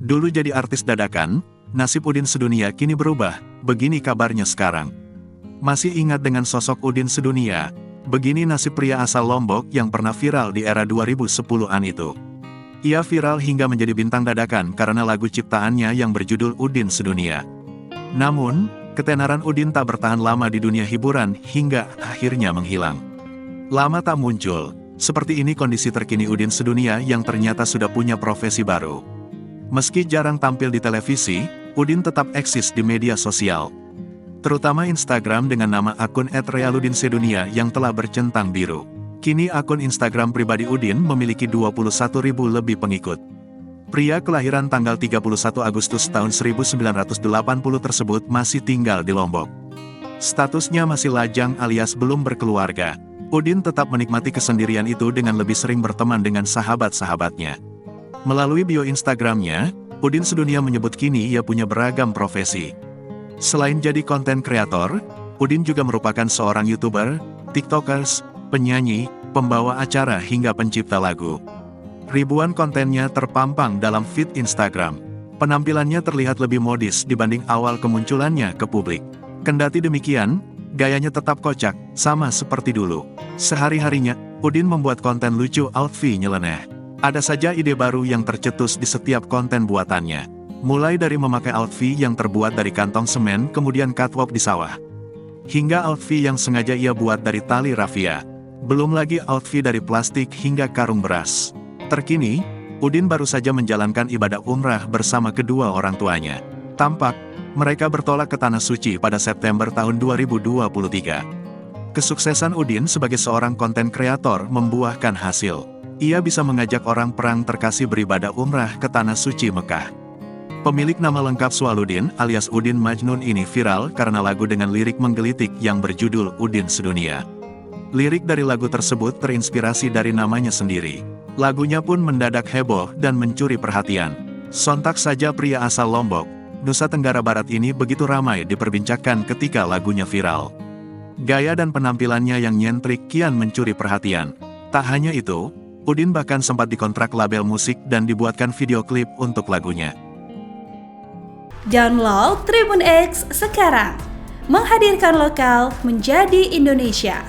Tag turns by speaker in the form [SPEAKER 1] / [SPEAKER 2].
[SPEAKER 1] Dulu jadi artis dadakan, nasib Udin Sedunia kini berubah, begini kabarnya sekarang. Masih ingat dengan sosok Udin Sedunia? Begini nasib pria asal Lombok yang pernah viral di era 2010-an itu. Ia viral hingga menjadi bintang dadakan karena lagu ciptaannya yang berjudul Udin Sedunia. Namun, ketenaran Udin tak bertahan lama di dunia hiburan hingga akhirnya menghilang. Lama tak muncul, seperti ini kondisi terkini Udin Sedunia yang ternyata sudah punya profesi baru. Meski jarang tampil di televisi, Udin tetap eksis di media sosial. Terutama Instagram dengan nama akun @realudinsedunia yang telah bercentang biru. Kini akun Instagram pribadi Udin memiliki 21.000 lebih pengikut. Pria kelahiran tanggal 31 Agustus tahun 1980 tersebut masih tinggal di Lombok. Statusnya masih lajang alias belum berkeluarga. Udin tetap menikmati kesendirian itu dengan lebih sering berteman dengan sahabat-sahabatnya. Melalui bio Instagramnya, Udin Sedunia menyebut kini ia punya beragam profesi. Selain jadi konten kreator, Udin juga merupakan seorang YouTuber, TikTokers, penyanyi, pembawa acara hingga pencipta lagu. Ribuan kontennya terpampang dalam feed Instagram. Penampilannya terlihat lebih modis dibanding awal kemunculannya ke publik. Kendati demikian, gayanya tetap kocak, sama seperti dulu. Sehari-harinya, Udin membuat konten lucu outfit nyeleneh. Ada saja ide baru yang tercetus di setiap konten buatannya. Mulai dari memakai outfit yang terbuat dari kantong semen kemudian catwalk di sawah. Hingga outfit yang sengaja ia buat dari tali rafia. Belum lagi outfit dari plastik hingga karung beras. Terkini, Udin baru saja menjalankan ibadah umrah bersama kedua orang tuanya. Tampak, mereka bertolak ke Tanah Suci pada September tahun 2023. Kesuksesan Udin sebagai seorang konten kreator membuahkan hasil. Ia bisa mengajak orang perang terkasih beribadah umrah ke Tanah Suci Mekah. Pemilik nama lengkap Swaludin alias Udin Majnun ini viral karena lagu dengan lirik menggelitik yang berjudul Udin Sedunia. Lirik dari lagu tersebut terinspirasi dari namanya sendiri. Lagunya pun mendadak heboh dan mencuri perhatian. Sontak saja pria asal Lombok, Nusa Tenggara Barat ini begitu ramai diperbincangkan ketika lagunya viral. Gaya dan penampilannya yang nyentrik kian mencuri perhatian. Tak hanya itu, Udin bahkan sempat dikontrak label musik dan dibuatkan video klip untuk lagunya.
[SPEAKER 2] Download Tribun X sekarang, menghadirkan lokal menjadi Indonesia.